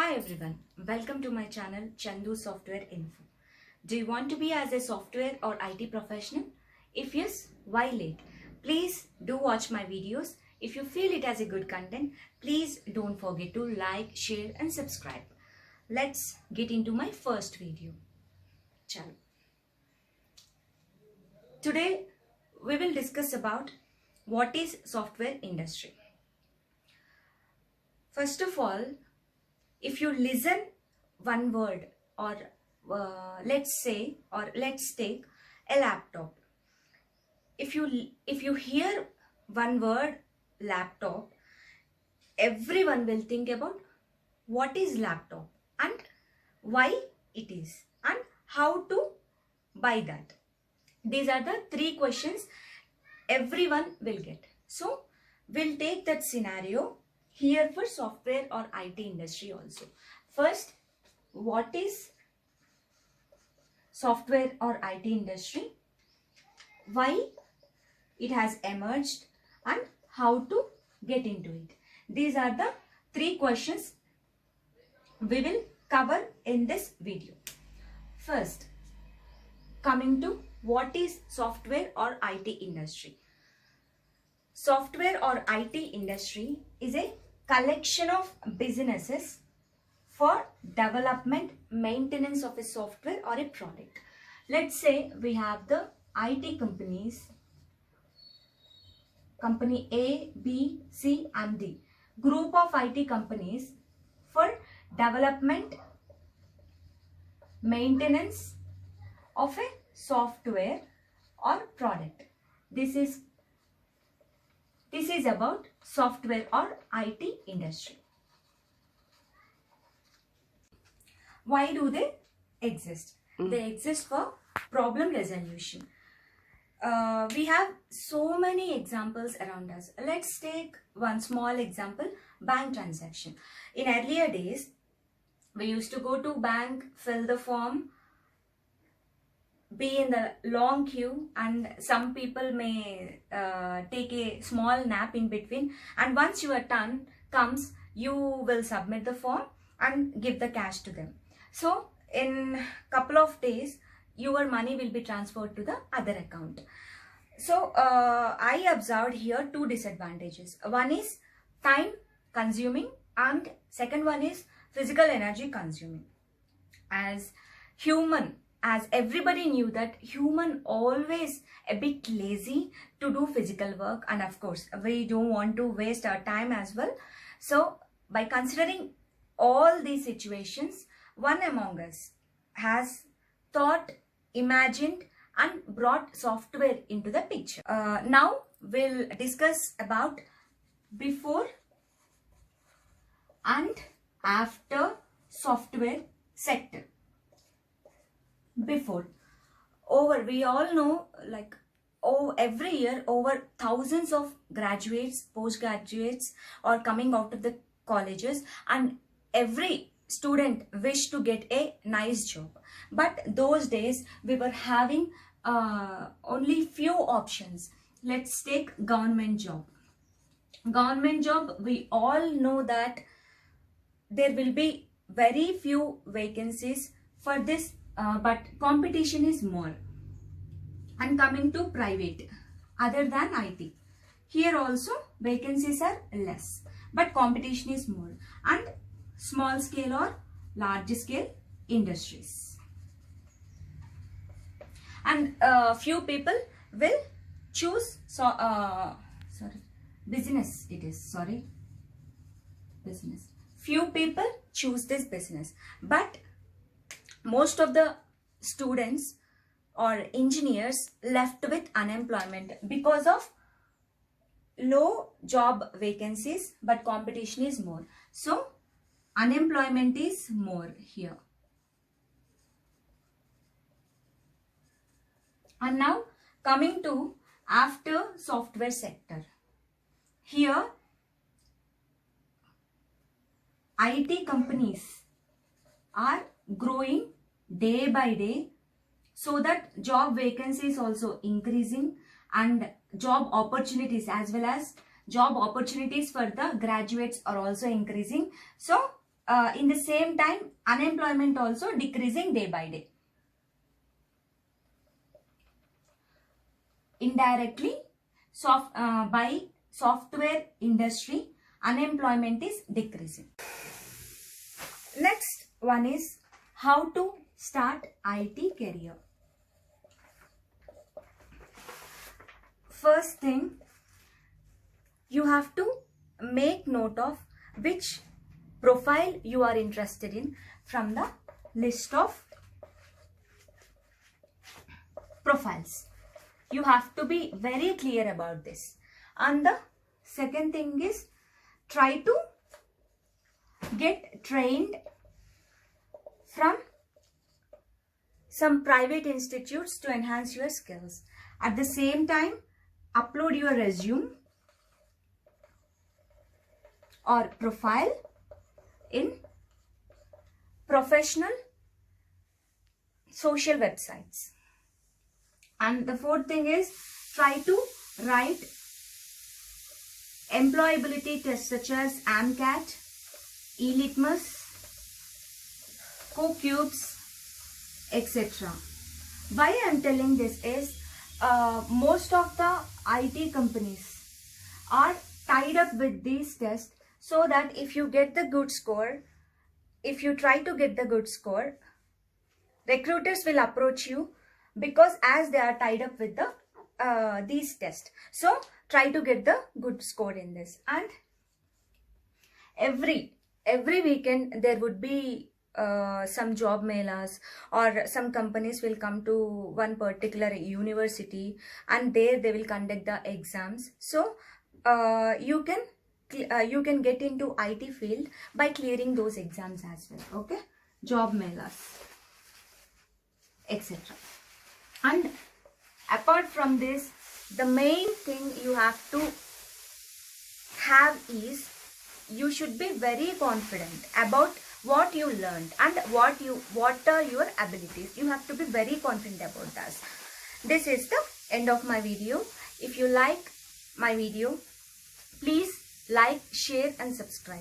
Hi everyone, welcome to my channel Chandu Software Info. Do you want to be as a software or IT professional? If yes, why late? Please do watch my videos. If you feel it as a good content, please don't forget to like, share and subscribe. Let's get into my first video. Chalo. Today we will discuss about what is software industry. First of all, if you listen one word or let's take a laptop. If you hear one word laptop, everyone will think about what is laptop and why it is and how to buy that. These are the three questions everyone will get. So we'll take that scenario here for software or IT industry also. First, what is software or IT industry? Why it has emerged and how to get into it. These are the three questions we will cover in this video. First, coming to what is software or IT industry. Software or IT industry is a collection of businesses for development, maintenance of a software or a product. Let's say we have the IT companies, company A, B, C and D. Group of IT companies for development, maintenance of a software or product. This is about software or IT industry. Why do they exist? They exist for problem resolution. We have so many examples around us. Let's take one small example, bank transaction. In earlier days, we used to go to bank, fill the form, be in the long queue, and some people may take a small nap in between, and once your turn comes, you will submit the form and give the cash to them. So in couple of days your money will be transferred to the other account. So I observed here two disadvantages. One is time consuming and second one is physical energy consuming. As everybody knew that human always a bit lazy to do physical work, and of course we don't want to waste our time as well. So by considering all these situations, one among us has thought, imagined and brought software into the picture. Now we'll discuss about before and after software sector. Before, we all know, like, every year over thousands of graduates, postgraduates are coming out of the colleges, and every student wish to get a nice job. But those days we were having only few options. Let's take government job. Government job, we all know that there will be very few vacancies for this, but competition is more. And coming to private, other than IT, here also vacancies are less, but competition is more. And small scale or large scale industries. And few people will choose business. Business. Few people choose this business, but most of the students or engineers left with unemployment because of low job vacancies, but competition is more. So unemployment is more here. And now coming to after software sector. Here IT companies are growing day by day, so that job vacancies also increasing and job opportunities as well as job opportunities for the graduates are also increasing. So in the same time unemployment also decreasing day by day. Indirectly, by software industry, unemployment is decreasing. Next one is how to start IT career. First thing, you have to make note of which profile you are interested in from the list of profiles. You have to be very clear about this. And the second thing is, try to get trained from some private institutes to enhance your skills. At the same time, upload your resume or profile in professional social websites. And the fourth thing is, try to write employability tests such as AMCAT, eLitmus, CoCubes, etc. Why I am telling this is, most of the IT companies are tied up with these tests, so that if you get the good score, if you try to get the good score, recruiters will approach you, because as they are tied up with the these tests. So try to get the good score in this. And every weekend there would be some job melas, or some companies will come to one particular university, and there they will conduct the exams. So you can get into IT field by clearing those exams as well. Okay, job melas, etc. And apart from this, the main thing you have to have is, you should be very confident about what you learned and what are your abilities. You have to be very confident about that. This is the end of my video. If you like my video, please like, share and subscribe.